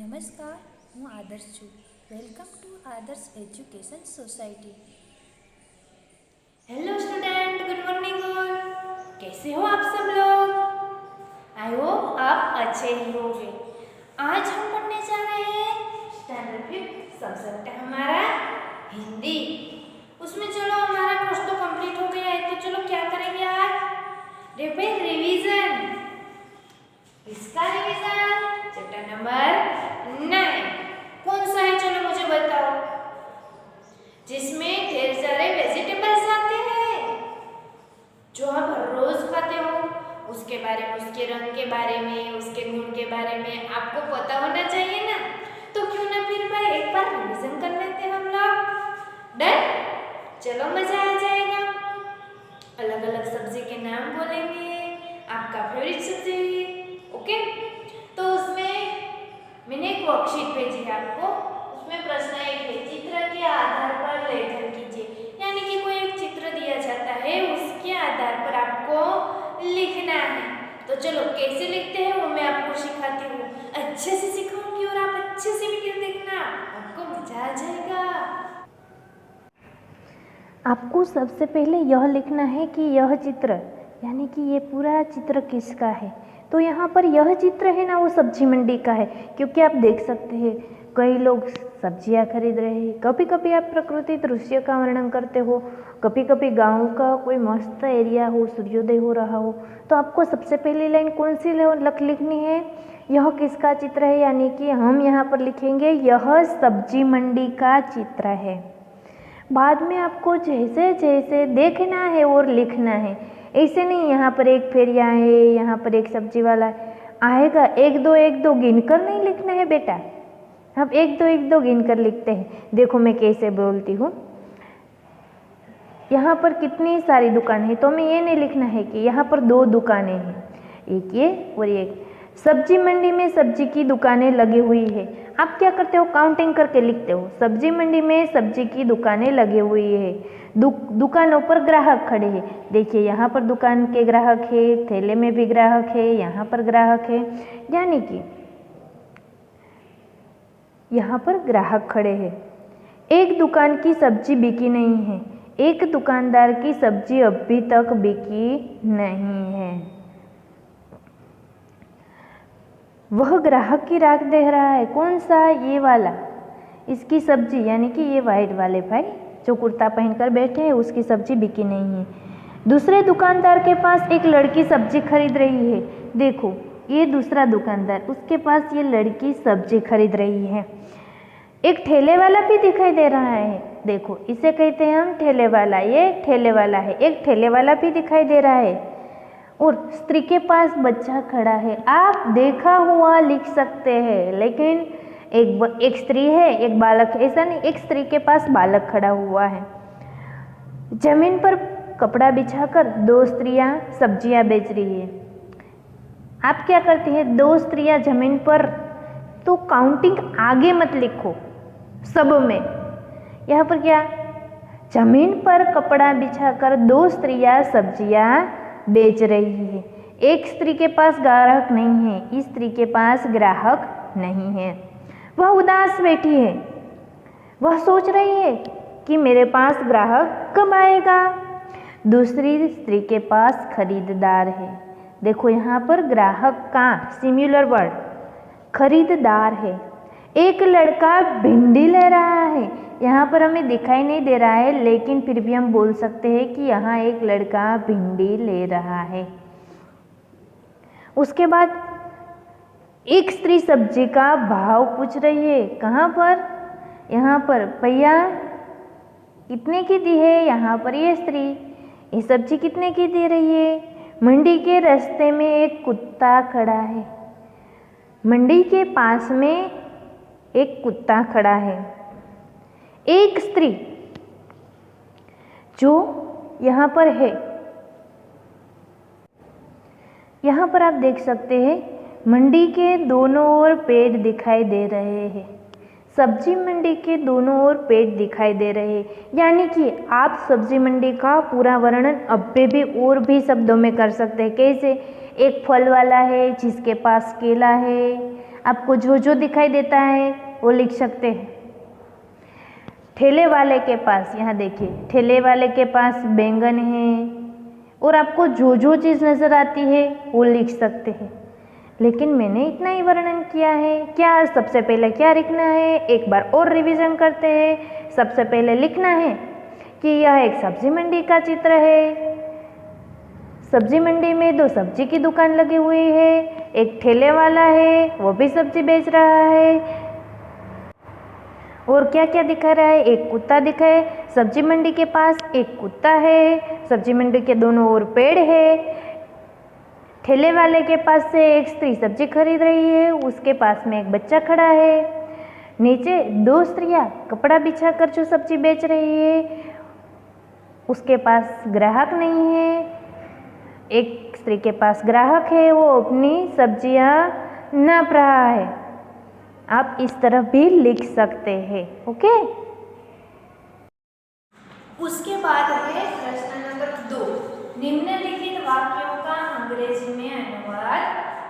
નમસ્કાર, હું આદર્શ છું. Welcome to Adarsh education society. Hello student, good morning all. कैसे हो आप सब लोग? आई होप आप अच्छे ही होंगे. आज हम पढ़ने जा रहे हैं स्टैंडर्ड 5 सब्जेक्ट है हमारा हिंदी. उसमें चलो हमारा कोर्स तो कंप्लीट हो गया है, तो चलो क्या करेंगे आज? रिवीजन. इसका रिवीजन चैप्टर नंबर 9. कौन सा है, चलो मुझे बताओ. जिसमें ढेर सारे वेजिटेबल्स आते हैं जो आप हर रोज खाते हो. उसके बारे में, उसके रंग के बारे में, उसके गुण के बारे में आपको पता होना चाहिए ना. तो क्यों ना फिर भाई एक बार रिवीजन कर लेते हैं हम लोग. डन? चलो मजा आ जाएगा. अलग अलग सब्जी के नाम बोलेंगे, आपका फेवरेट सब्जी. ओके, तो उसमें मैंने एक वर्कशीट भेजी है आपको. उसमें प्रश्न एक है, चित्र के आधार पर लेखन कीजिए. यानी कि कोई एक चित्र दिया जाता है, उसके आधार पर आपको लिखना है. तो चलो कैसे लिखते हैं वो मैं आपको सिखाती हूँ. अच्छे से सिखाऊंगी और आप अच्छे से वीडियो देखना, आपको मजा आ जाएगा. आपको सबसे पहले यह लिखना है कि यह चित्र, यानी कि ये पूरा चित्र किसका है. तो यहाँ पर यह चित्र है ना, वो सब्जी मंडी का है. क्योंकि आप देख सकते हैं कई लोग सब्जियाँ खरीद रहे हैं. कभी कभी आप प्रकृति दृश्य का वर्णन करते हो, कभी कभी गांव का कोई मस्त एरिया हो, सूर्योदय हो रहा हो. तो आपको सबसे पहली लाइन कौन सी लिखनी है? यह किसका चित्र है, यानी कि हम यहाँ पर लिखेंगे यह सब्जी मंडी का चित्र है. बाद में आपको जैसे जैसे देखना है और लिखना है. ऐसे नहीं यहाँ पर एक फेरिया है, यहाँ पर एक सब्जी वाला आएगा, एक दो गिनकर नहीं लिखना है बेटा. हम एक दो गिनकर लिखते हैं. देखो मैं कैसे बोलती हूँ. यहाँ पर कितनी सारी दुकान है, तो हमें ये नहीं लिखना है कि यहाँ पर 2 दुकानें हैं, एक ये और एक. सब्जी मंडी में सब्जी की दुकानें लगी हुई है. आप क्या करते हो, काउंटिंग करके लिखते हो. सब्जी मंडी में सब्जी की दुकानें लगी हुई है. दुकानों पर ग्राहक खड़े हैं. देखिए यहाँ पर दुकान के ग्राहक है, ठेले में भी ग्राहक है, यहाँ पर ग्राहक है. यानी कि यहाँ पर ग्राहक खड़े हैं. एक दुकान की सब्जी बिकी नहीं है. एक दुकानदार की सब्जी अभी तक बिकी नहीं है. वह ग्राहक की राह देख रहा है. कौन सा? ये वाला. इसकी सब्जी, यानी कि ये वाइट वाले भाई जो कुर्ता पहनकर बैठे हैं, उसकी सब्जी बिकी नहीं है. दूसरे दुकानदार के पास एक लड़की सब्जी खरीद रही है. देखो ये दूसरा दुकानदार, उसके पास ये लड़की सब्जी खरीद रही है. एक ठेले वाला भी दिखाई दे रहा है. देखो इसे कहते हैं हम ठेले वाला. ये ठेले वाला है. एक ठेले वाला भी दिखाई दे रहा है. और स्त्री के पास बच्चा खड़ा है. आप देखा हुआ लिख सकते हैं, लेकिन एक स्त्री है, एक बालक है, ऐसा नहीं. एक स्त्री के पास बालक खड़ा हुआ है. जमीन पर कपड़ा बिछाकर 2 स्त्रियां सब्जियां बेच रही है. आप क्या करती है, 2 स्त्रियां जमीन पर, तो काउंटिंग आगे मत लिखो सब में. यहाँ पर क्या, जमीन पर कपड़ा बिछाकर 2 स्त्रियां सब्जियां बेच रही है. एक स्त्री के पास ग्राहक नहीं है, इस स्त्री के पास ग्राहक नहीं है. वह उदास बैठी है. वह सोच रही है कि मेरे पास ग्राहक कब आएगा. दूसरी स्त्री के पास खरीदार है. देखो यहाँ पर ग्राहक का सिमिलर वर्ड खरीदार है. एक लड़का भिंडी ले रहा है. यहाँ पर हमें दिखाई नहीं दे रहा है, लेकिन फिर भी हम बोल सकते हैं कि यहाँ एक लड़का भिंडी ले रहा है. उसके बाद एक स्त्री सब्जी का भाव पूछ रही है. कहाँ पर? यहाँ पर. भैया कितने की दी है? यहाँ पर ये स्त्री ये सब्जी कितने की दे रही है? मंडी के रास्ते में एक कुत्ता खड़ा है. मंडी के पास में एक कुत्ता खड़ा है. एक स्त्री जो यहाँ पर है, यहाँ पर आप देख सकते हैं मंडी के दोनों ओर पेड़ दिखाई दे रहे हैं. सब्जी मंडी के दोनों ओर पेड़ दिखाई दे रहे हैं. यानी कि आप सब्जी मंडी का पूरा वर्णन अभी भी और भी शब्दों में कर सकते हैं. कैसे? एक फल वाला है जिसके पास केला है. आपको जो जो दिखाई देता है वो लिख सकते हैं। ठेले वाले के पास, यहाँ देखिए ठेले वाले के पास बैंगन है, और आपको जो जो चीज़ नज़र आती है वो लिख सकते हैं। लेकिन मैंने इतना ही वर्णन किया है। क्या सबसे पहले क्या लिखना है, एक बार और रिवीजन करते हैं। सबसे पहले लिखना है कि यह एक सब्जी मंडी का चित्र है। सब्जी मंडी में दो सब्जी की दुकान लगी हुई है, एक ठेले वाला है वो भी सब्जी बेच रहा है, और क्या क्या दिखा रहा है, एक कुत्ता दिखा है। सब्जी मंडी के पास एक कुत्ता है, सब्जी मंडी के दोनों ओर पेड़ है। ठेले वाले के पास से एक स्त्री सब्जी खरीद रही है, उसके पास में एक बच्चा खड़ा है। नीचे दो स्त्रियां कपड़ा बिछाकर जो सब्जी बेच रही है, उसके पास ग्राहक नहीं है। एक स्त्री के पास ग्राहक है, वो अपनी सब्जियां नाप रहा है। आप इस तरह भी लिख सकते हैं। ओके, उसके बाद है प्रश्न नंबर 2। निम्नलिखित वाक्यों का अंग्रेजी में अनुवाद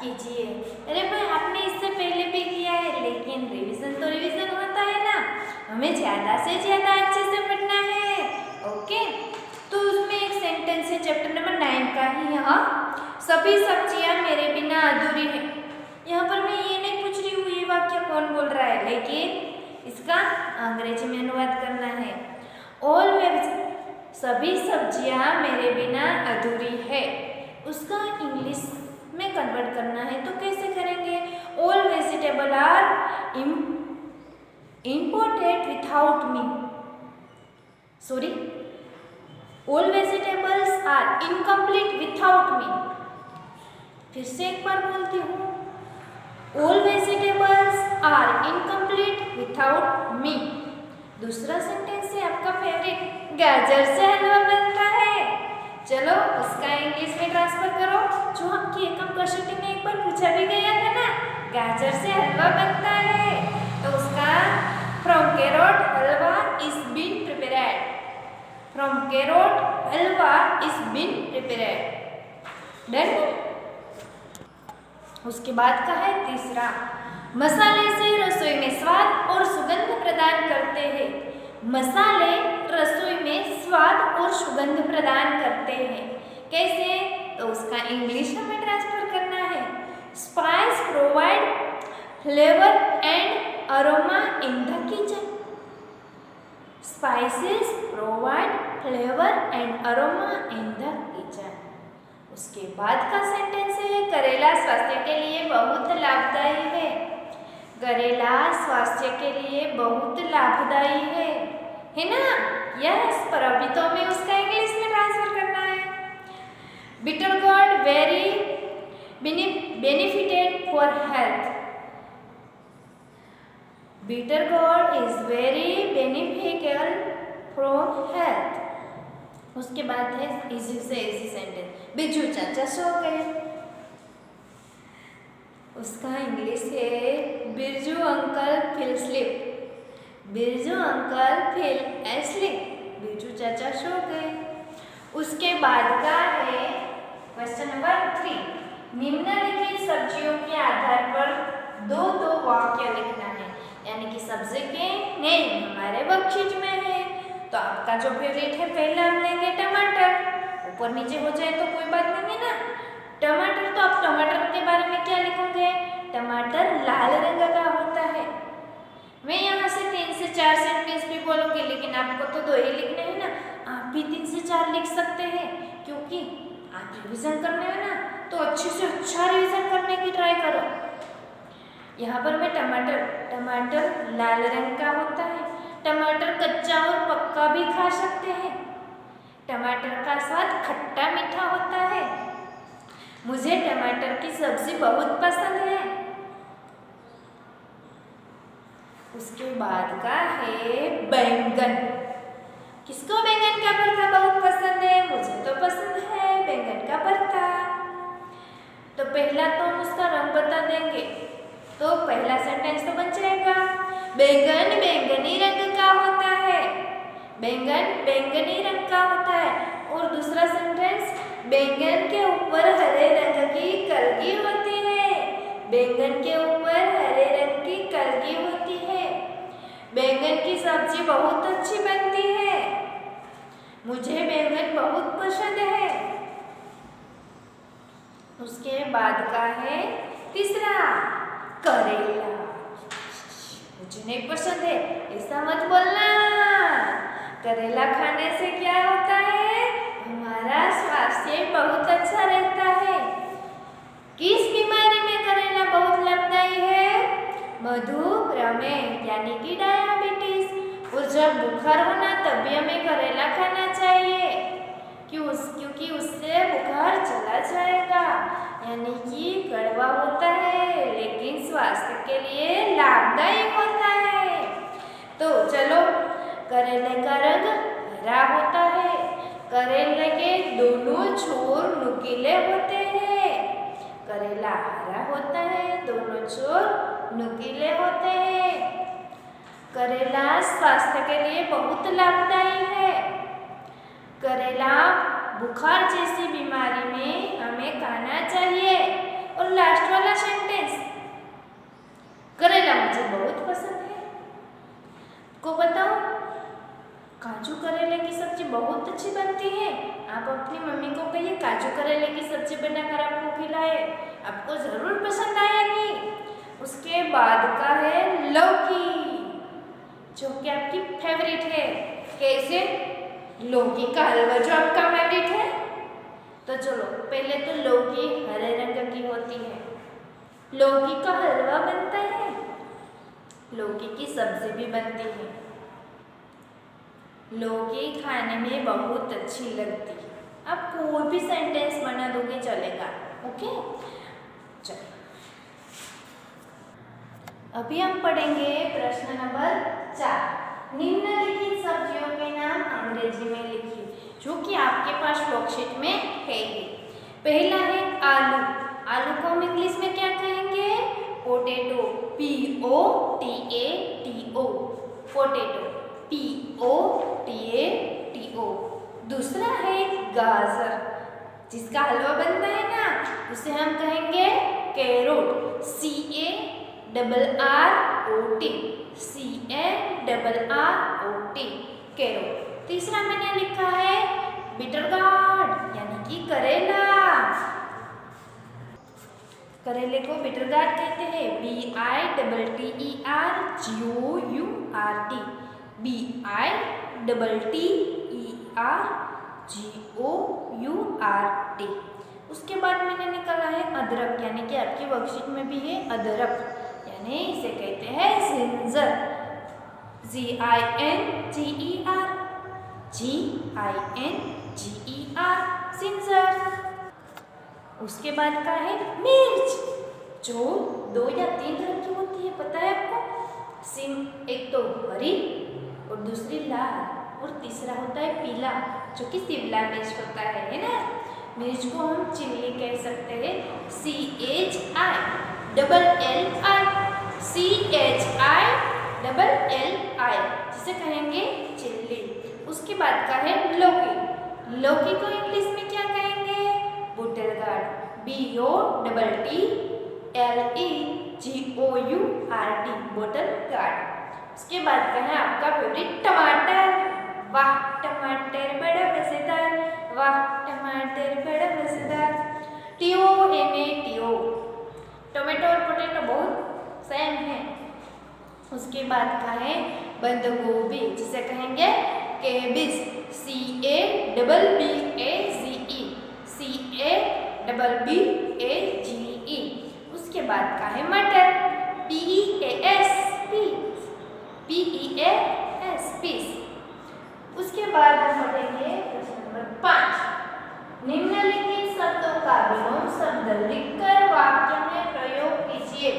कीजिए। अरे भाई आपने इससे पहले भी किया है, लेकिन रिवीजन तो रिवीजन होता है ना, हमें ज़्यादा से ज़्यादा अच्छे से पढ़ना है। ओके, तो उसमें एक सेंटेंस है चैप्टर नंबर 9 का ही, यहाँ सभी सब्जियां मेरे बिना अधूरी है। यहाँ पर मैं ये नहीं पूछ रही हूँ ये वाक्य कौन बोल रहा है, लेकिन इसका अंग्रेजी में अनुवाद करना है। ऑल सभी सब्जियां मेरे बिना अधूरी है, उसका इंग्लिश में कन्वर्ट करना है तो कैसे करेंगे? All vegetable are imported without me, sorry, all vegetables are incomplete without me. फिर से एक बार बोलती हूँ, all vegetables are incomplete without me. दूसरा सेंटेंस है आपका फेवरेट, गाजर से हलवा बनता है। चलो उसका इंग्लिश में ट्रांसफर करो, जो आपकी एकम कसौटी में एक बार पूछा भी गया था ना, गाजर से हलवा बनता है, तो उसका from carrot halwa is been prepared, from carrot halwa is been prepared. Done. उसके बाद का है तीसरा, मसाले से रसोई में स्वाद और सुगंध प्रदान करते हैं। मसाले रसोई में स्वाद और सुगंध प्रदान करते हैं, कैसे? तो उसका इंग्लिश में ट्रांसफर करना है, spice provide flavour and aroma in the kitchen. Spices provide flavour and aroma in the kitchen. उसके बाद का सेंटेंस है, करेला स्वास्थ्य के लिए बहुत लाभदायी है। करेला स्वास्थ्य के लिए बहुत लाभदायी है ना? यस, पर अभी तो हमें उसका इंग्लिश में ट्रांसफर करना है। Bitter gourd very benefited for health. Bitter gourd is very beneficial for health. उसके बाद है इजी से इजी सेंटेंस, बिरजू चाचा सो गए। उसका इंग्लिश है, Birju uncle feel sleep. Birju uncle feel asleep, Birju चाचा सो गए। उसके बाद का है क्वेश्चन नंबर 3, निम्नलिखित सब्जियों के आधार पर दो वाक्य लिखना है, यानी कि सब्जी के नेम हमारे वर्कशीट में है। तो आपका जो फेवरेट है, पहले हम लेंगे टमाटर, ऊपर नीचे हो जाए तो कोई बात नहीं है ना। टमाटर, तो आप टमाटर के बारे में क्या लिखोगे? टमाटर लाल रंग का होता है। मैं यहाँ से 3 से 4 सेंटेंस भी बोलूँगी, लेकिन आपको तो 2 ही लिखने हैं ना। आप भी 3 से 4 लिख सकते हैं, क्योंकि आप रिवीजन करने हैं ना, तो अच्छे से अच्छा रिवीजन करने की ट्राई करो। यहाँ पर मैं टमाटर लाल रंग का होता है। टमाटर कच्चा और पक्का भी खा सकते हैं। टमाटर का स्वाद खट्टा मीठा होता है। मुझे टमाटर की सब्जी बहुत पसंद है। उसके बाद का है बैंगन। किसको बैंगन का भरता बहुत पसंद है? मुझे तो पसंद है बैंगन का भरता। तो पहला तो हम उसका रंग बता देंगे, तो पहला सेंटेंस तो बन जाएगा, बैंगन बैंगनी रंग का होता है। बैंगन बैंगनी रंग का होता है। और दूसरा सेंटेंस, बैंगन के ऊपर हरे रंग की कलगी होती है। बैंगन के ऊपर सब्जी बहुत अच्छी बनती है। मुझे बैंगन बहुत पसंद है। उसके बाद का है तीसरा करेला। मुझे नहीं पसंद है, ऐसा मत बोलना। करेला खाने से क्या होता है? हमारा स्वास्थ्य बहुत अच्छा रहता है। किस बीमारी में करेला बहुत लाभदायी है? मधुमेह यानी कि डायबिटीज। और जब बुखार होना तब भी हमें करेला खाना चाहिए, क्योंकि उससे बुखार चला जाएगा। यानी कि कड़वा होता है लेकिन स्वास्थ्य के लिए लाभदायक होता है। तो चलो, करेले का रंग हरा होता है। करेले के दोनों छोर नुकीले होते हैं। करेला हरा होता है, दोनों छोर नुकीले होते हैं। करेला स्वास्थ्य के लिए बहुत लाभदायी है। करेला बुखार जैसी बीमारी में हमें खाना चाहिए। और लास्ट वाला सेंटेंस, करेला मुझे बहुत पसंद है। को बताओ, काजू करेले की सब्जी बहुत अच्छी बनती है। आप अपनी मम्मी को कहिए काजू करेले की सब्जी बनाकर आपको खिलाए, आपको जरूर पसंद आएगी। उसके बाद का है लौकी, जो कि आपकी फेवरेट है। कैसे? लौकी का हलवा जो आपका फेवरेट है। तो चलो, पहले तो लौकी हरे रंग की होती है, लौकी का हलवा बनता है, लौकी की सब्जी भी बनती है। लौकी खाने में बहुत अच्छी लगती है। आप कोई भी सेंटेंस बना दोगे चलेगा। ओके, चलो अभी हम पढ़ेंगे प्रश्न नंबर 4। निम्नलिखित सब्जियों के नाम अंग्रेजी में लिखिए, जो कि आपके पास वर्कशीट में है। पहला है आलू। आलू को हम इंग्लिश में क्या कहेंगे? पोटैटो। POTATO, potato. POTATO। दूसरा है गाजर, जिसका हलवा बनता है ना, उसे हम कहेंगे कैरोट। CARROT, CARROT, carrot. तीसरा मैंने लिखा है बिटर गार्ड, यानी कि करेला। करेले को बिटर गार्ड कहते हैं। BITTERGOURT, BITTERGOURT। उसके बाद मैंने निकाला है अदरक, यानी कि आपकी वर्कशीट में भी है अदरक, यानी इसे कहते हैं जिंजर। GINGER, ginger. उसके बाद का है मिर्च, जो 2 या 3 रंग की होती है, पता है आपको? एक तो हरी और दूसरी लाल, और तीसरा होता है पीला, जो कि शिमला मिर्च होता है ना। मिर्च को हम चिल्ली कह सकते हैं। CHILLI, जिसे कहेंगे चिल्ली। उसके बाद का है लौकी। लौकी को इंग्लिश में क्या कहेंगे? बटल गार्ड। BOTTLEGOURT, बटल गार्ड। उसके बाद का है आपका फेवरेट टमाटर। वाह टमाटर बड़ा मजेदार, वाह टमाटर बड़ा मजेदार। TOMATO, टोमेटो और पोटैटो बहुत सेम है। उसके बाद का है बंद गोभी, जिसे कहेंगे केबिज। CABBAGE। उसके बाद का है मटर। PEAS। उसके बाद हम पढ़ेंगे प्रश्न नंबर 5। निम्नलिखित शब्दों का विलोम शब्द लिखकर वाक्य में प्रयोग कीजिए।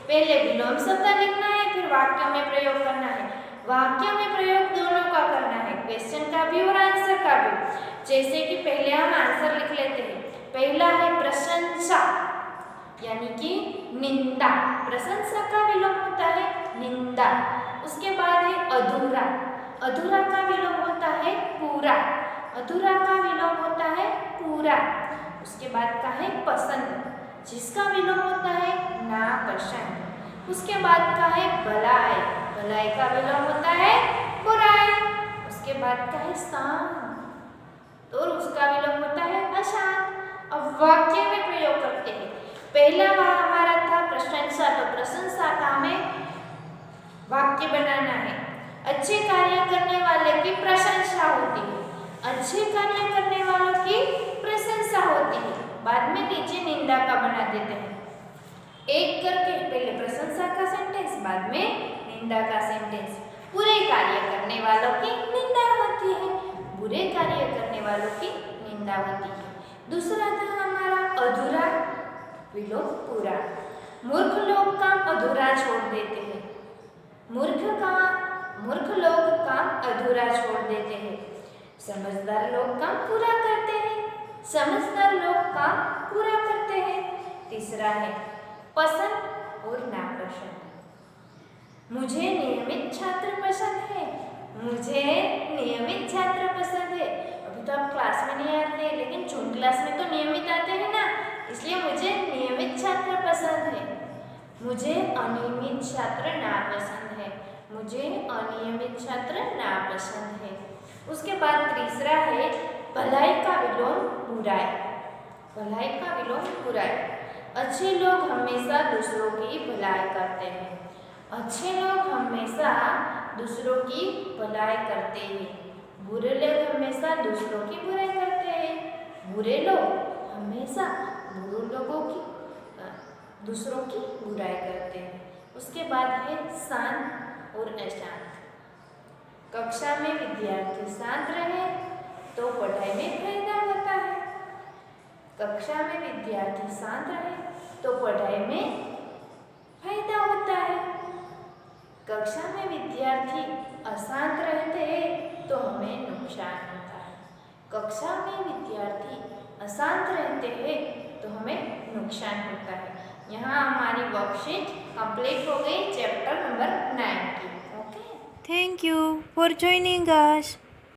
पहले विलोम शब्द लिखना है, फिर वाक्य में प्रयोग करना है। वाक्य में प्रयोग दोनों का करना है, क्वेश्चन का भी और आंसर का भी। जैसे कि पहले हम आंसर लिख लेते हैं। पहला है प्रशंसा, यानी कि निंदा। प्रशंसा का विलोम होता है निंदा। उसके बाद है अधूरा। अधूरा का विलोम होता है पूरा। अधूरा का विलोम होता है पूरा। उसके बाद का है पसंद, जिसका विलोम होता है नापसंद। उसके बाद का है भलाई। भलाई का विलोम होता है उसके बाद का है शांत और उसका विलोम होता है अशांत। अब वाक्य में प्रयोग करते हैं। पहला हमारा था प्रशंसा, तो प्रशंसा का हमें वाक्य बनाना है। अच्छे कार्य करने वाले की प्रशंसा होती है, अच्छे कार्य करने वालों की प्रशंसा होती है। बाद में नीचे निंदा का बना देते हैं। एक करके पहले प्रशंसा का सेंटेंस, बाद में निंदा का सेंटेंस। बुरे कार्य करने वालों की निंदा होती है, बुरे कार्य करने वालों की निंदा होती है। दूसरा था हमारा अधूरा विलोम पूरा। मूर्ख लोग काम अधूरा छोड़ देते हैं, मूर्ख लोग काम अधूरा छोड़ देते हैं। समझदार लोग काम पूरा करते हैं, समझदार लोग काम पूरा करते हैं। तीसरा है पसंद और नापसंद। मुझे नियमित छात्र पसंद है, मुझे नियमित छात्र पसंद है। अभी तो आप क्लास में नहीं आते, लेकिन जून क्लास में तो नियमित आते हैं ना, इसलिए मुझे नियमित छात्र पसंद है। मुझे अनियमित छात्र नापसंद है, मुझे अनियमित छात्र नापसंद है। उसके बाद तीसरा है भलाई का विलोम बुराई। भलाई का विलोम बुराई। अच्छे लोग हमेशा दूसरों की भलाई करते हैं, अच्छे लोग हमेशा दूसरों की भलाई करते हैं। बुरे लोग हमेशा दूसरों की बुराई करते हैं, बुरे लोग हमेशा बुरे लोगों की दूसरों की बुराई करते हैं। उसके बाद है शांत और अशांत। कक्षा में विद्यार्थी शांत रहे तो पढ़ाई में फायदा होता है, कक्षा में विद्यार्थी शांत रहे तो पढ़ाई में फायदा होता है। कक्षा में विद्यार्थी अशांत रहते हैं तो हमें नुकसान होता है, कक्षा में विद्यार्थी अशांत रहते हैं तो हमें नुकसान होता है। यहाँ हमारी वर्कशीट कंप्लीट हो गई चैप्टर नंबर 9 की। Okay, Thank you for joining us.